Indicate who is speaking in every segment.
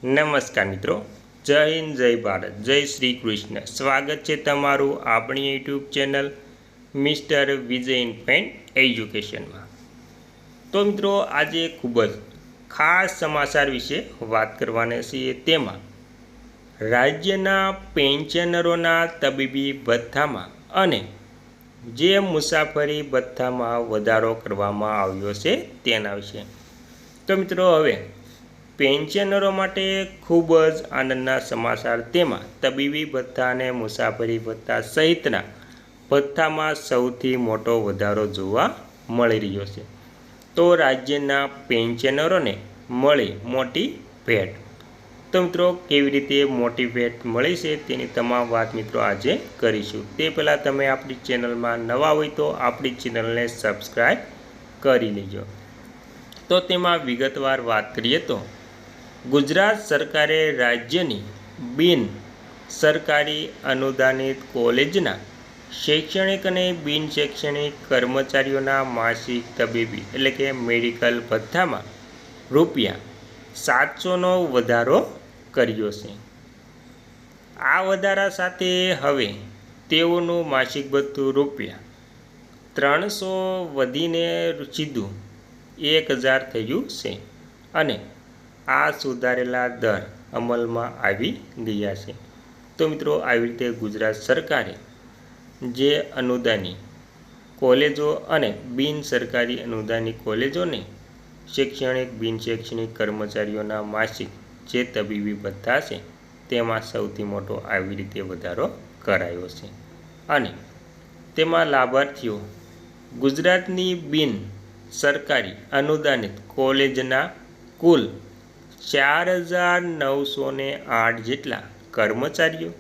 Speaker 1: નમસ્કાર મિત્રો, જય હિન્દ, જય ભારત, જય શ્રી કૃષ્ણ. સ્વાગત છે તમારું આપણી યુટ્યુબ ચેનલ મિસ્ટર વિજય ઇન્ફેન્ટ એજ્યુકેશનમાં. તો મિત્રો, આજે ખૂબ જ ખાસ સમાચાર વિશે વાત કરવાના છીએ. તેમાં રાજ્યના પેન્શનરોના તબીબી ભથ્થામાં અને જે મુસાફરી ભથ્થામાં વધારો કરવામાં આવ્યો છે તેના વિશે. તો મિત્રો, હવે પેન્શનરો માટે ખૂબ જ આનંદના સમાચાર. તેમાં તબીબી ભથ્થા અને મુસાફરી ભથ્થા સહિતના ભથ્થામાં સૌથી મોટો વધારો જોવા મળી રહ્યો છે. તો રાજ્યના પેન્શનરોને મળી મોટી ભેટ. તો મિત્રો, કેવી રીતે મોટી ભેટ મળી છે તેની તમામ વાત મિત્રો આજે કરીશું. તે પહેલાં તમે આપણી ચેનલમાં નવા હોય તો આપણી ચેનલને સબસ્ક્રાઈબ કરી લેજો. તો તેમાં વિગતવાર વાત કરીએ તો ગુજરાત સરકારે રાજ્યની બિન સરકારી અનુદાનિત કોલેજના શૈક્ષણિક અને બિન શૈક્ષણિક કર્મચારીઓના માસિક તબીબી એટલે કે મેડિકલ ભથ્થામાં ₹700નો વધારો કર્યો છે. આ વધારા સાથે હવે તેઓનું માસિક ભથ્થું ₹300 વધીને સીધું 1000 થયું છે અને આ સુધારેલા દર અમલમાં આવી ગયા છે. તો મિત્રો, આવી રીતે ગુજરાત સરકારે જે અનુદાની કોલેજો અને બિન સરકારી અનુદાની કોલેજોને શૈક્ષણિક બિન શૈક્ષણિક કર્મચારીઓના માસિક જે તબીબી ભથ્થા છે તેમાં સૌથી મોટો આવી રીતે વધારો કરાયો છે. અને તેમાં લાભાર્થીઓ ગુજરાતની બિન સરકારી અનુદાનિત કોલેજના કુલ 4908 જેટલા કર્મચારીઓ.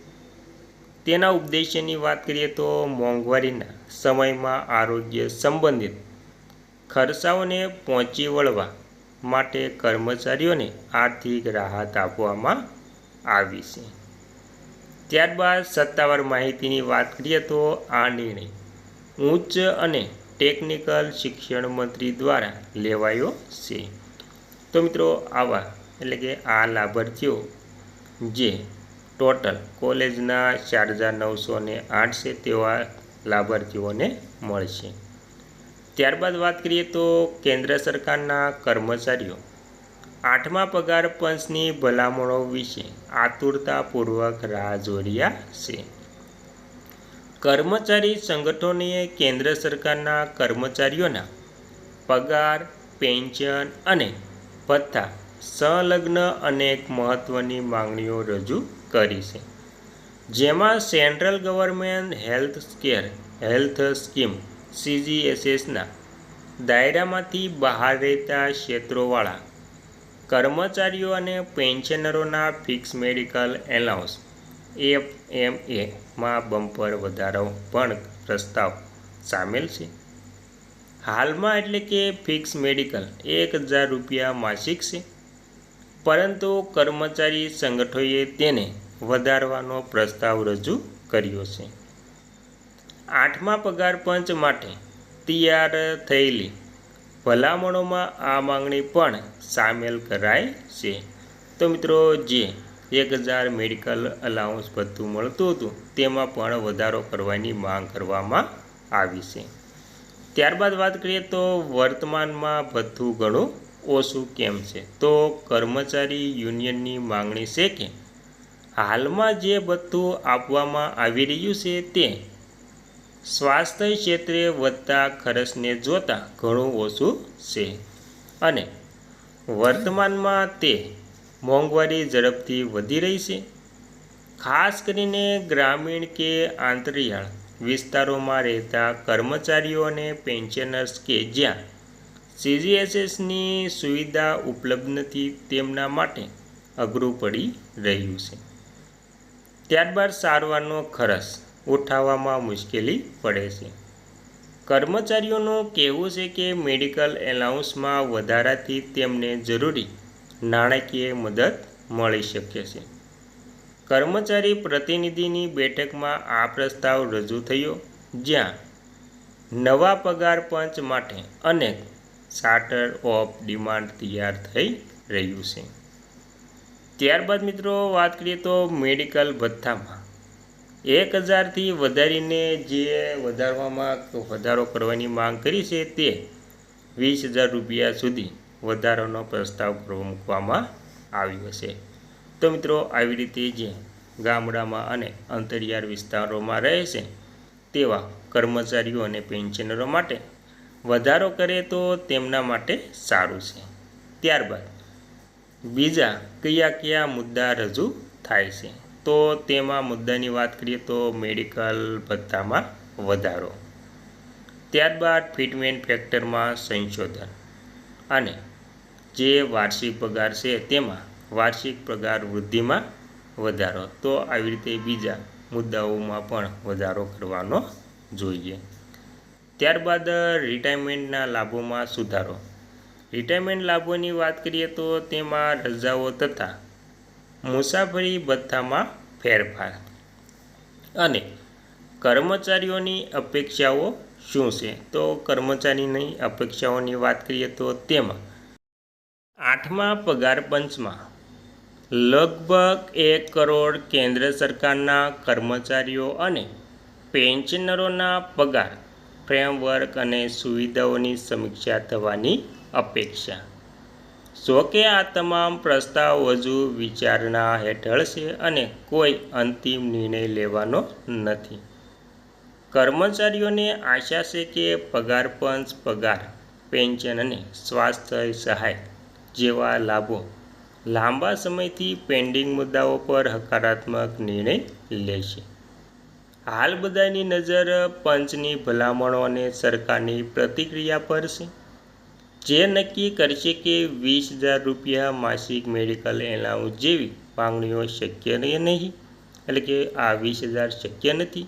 Speaker 1: તેના ઉદ્દેશ્યની વાત કરીએ તો મોંઘવારીના સમયમાં આરોગ્ય સંબંધિત ખર્ચાઓને પહોંચી વળવા માટે કર્મચારીઓને આર્થિક રાહત આપવામાં આવી છે. ત્યારબાદ સત્તાવાર માહિતીની વાત કરીએ તો આ નિર્ણય ઉચ્ચ અને ટેકનિકલ શિક્ષણ મંત્રી દ્વારા લેવાયો છે. તો મિત્રો, આવા એટલે કે આ લાભાર્થીઓ જે ટોટલ કોલેજના 4908 છે તેવા લાભાર્થીઓને મળશે. ત્યારબાદ વાત કરીએ તો કેન્દ્ર સરકારના કર્મચારીઓ 8મા પગાર પંચની ભલામણો વિશે આતુરતાપૂર્વક રાહ જોઈ રહ્યા છે. કર્મચારી સંગઠનોએ કેન્દ્ર સરકારના કર્મચારીઓના પગાર, પેન્શન અને ભથ્થા સંલગ્ન અનેક મહત્ત્વની માંગણીઓ રજૂ કરી છે. જેમાં સેન્ટ્રલ ગવર્મેન્ટ હેલ્થ સ્કીમ CGSSના દાયરામાંથી બહાર રહેતા ક્ષેત્રોવાળા કર્મચારીઓ અને પેન્શનરોના ફિક્સ મેડિકલ એલાઉન્સ FMAમાં બમ્પર વધારો પણ પ્રસ્તાવ સામેલ છે. હાલમાં એટલે કે ફિક્સ મેડિકલ ₹1000 માસિક છે, પરંતુ કર્મચારી સંગઠનોએ તેને વધારવાનો પ્રસ્તાવ રજૂ કર્યો છે. 8મા પગાર પંચ માટે તૈયાર થયેલી ભલામણોમાં આ માંગણી પણ સામેલ કરાઈ છે. તો મિત્રો, જે 1000 મેડિકલ અલાઉન્સ ભથ્થું મળતું હતું તેમાં પણ વધારો કરવાની માંગ કરવામાં આવી છે. ત્યારબાદ વાત કરીએ તો વર્તમાનમાં ભથ્થું ઘણું ઓછું કેમ છે? તો કર્મચારી યુનિયનની માંગણી છે કે હાલમાં જે ભથ્થું આપવામાં આવી રહ્યું છે તે સ્વાસ્થ્ય ક્ષેત્રે વધતા ખર્ચને જોતાં ઘણું ઓછું છે અને વર્તમાનમાં તે મોંઘવારી ઝડપથી વધી રહી છે. ખાસ કરીને ગ્રામીણ કે આંતરિયાળ વિસ્તારોમાં રહેતા કર્મચારીઓ અને પેન્શનર્સ કે જ્યાં CGSSની સુવિધા ઉપલબ્ધ નથી તેમના માટે અઘરું પડી રહ્યું છે. ત્યારબાદ સારવારનો ખર્ચ ઉઠાવવામાં મુશ્કેલી પડે છે. કર્મચારીઓનું કહેવું છે કે મેડિકલ એલાઉન્સમાં વધારાથી તેમને જરૂરી નાણાકીય મદદ મળી શકે છે. કર્મચારી પ્રતિનિધિની બેઠકમાં આ પ્રસ્તાવ રજૂ થયો, જ્યાં નવા પગાર પંચ માટે અનેક ચાર્ટર ઓફ ડિમાન્ડ તૈયાર થઈ રહ્યું છે. ત્યારબાદ મિત્રો વાત કરીએ તો મેડિકલ ભથ્થામાં 1000થી વધારીને જે વધારો કરવાની માંગ કરી છે તે 20,000 રૂપિયા સુધી વધારાનો પ્રસ્તાવ મૂકવામાં આવ્યો છે. તો મિત્રો આવી રીતે જે ગામડામાં અને અંતરિયાળ વિસ્તારોમાં રહે છે તેવા કર્મચારીઓ અને પેન્શનરો માટે વધારો કરે તો તેમના માટે સારું છે. ત્યારબાદ બીજા કયા મુદ્દા રજૂ થાય છે તો તેમાં મુદ્દાની વાત કરીએ તો મેડિકલ ભથ્થામાં વધારો, ત્યારબાદ ફિટમેન્ટ ફેક્ટરમાં સંશોધન અને જે વાર્ષિક પગાર છે તેમાં વાર્ષિક પગાર વૃદ્ધિમાં વધારો. તો આવી રીતે બીજા મુદ્દાઓમાં પણ વધારો કરવાનો જોઈએ. ત્યારબાદ રિટાયરમેન્ટના લાભોમાં સુધારો. રિટાયરમેન્ટ લાભોની વાત કરીએ તો તેમાં રજાઓ તથા મુસાફરી ભથ્થામાં ફેરફાર અને કર્મચારીઓની અપેક્ષાઓ શું છે તો કર્મચારીની અપેક્ષાઓની વાત કરીએ તો તેમાં 8મા પગાર પંચમાં લગભગ 1 કરોડ કેન્દ્ર સરકારના કર્મચારીઓ અને પેન્શનરોના પગાર ફ્રેમવર્ક અને સુવિધાઓની સમીક્ષા થવાની અપેક્ષા. જોકે આ તમામ પ્રસ્તાવ હજુ વિચારણા હેઠળ છે અને કોઈ અંતિમ નિર્ણય લેવાનો નથી. કર્મચારીઓને આશા છે કે પગાર પંચ પગાર, પેન્શન અને સ્વાસ્થ્ય સહાય જેવા લાભો લાંબા સમયથી પેન્ડિંગ મુદ્દાઓ પર હકારાત્મક નિર્ણય લેશે. હાલ બધાની નજર પંચની ભલામણો અને સરકારની પ્રતિક્રિયા પર છે, જે નક્કી કરશે કે 20,000 રૂપિયા માસિક મેડિકલ એલાઉન્સ જેવી માંગણીઓ શક્ય નહીં, એટલે કે આ 20,000 શક્ય નથી.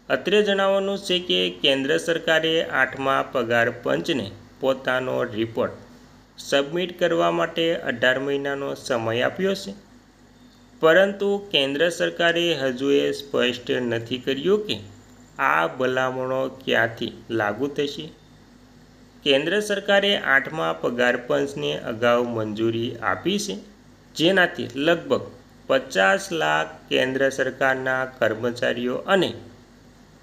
Speaker 1: અત્રે જણાવવાનું છે કે કેન્દ્ર સરકારે 8મા પગાર પંચને પોતાનો રિપોર્ટ સબમિટ કરવા માટે 18 મહિનાનો સમય આપ્યો છે, પરંતુ કેન્દ્ર સરકારે હજુ એ સ્પષ્ટ નથી કર્યું કે આ ભલામણો ક્યાંથી લાગુ થશે. કેન્દ્ર સરકારે 8મા પગાર પંચને અગાઉ મંજૂરી આપી છે, જેનાથી લગભગ 50 લાખ કેન્દ્ર સરકારના કર્મચારીઓ અને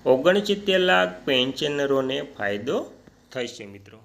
Speaker 1: 69 લાખ પેન્શનરોને ફાયદો થશે મિત્રો.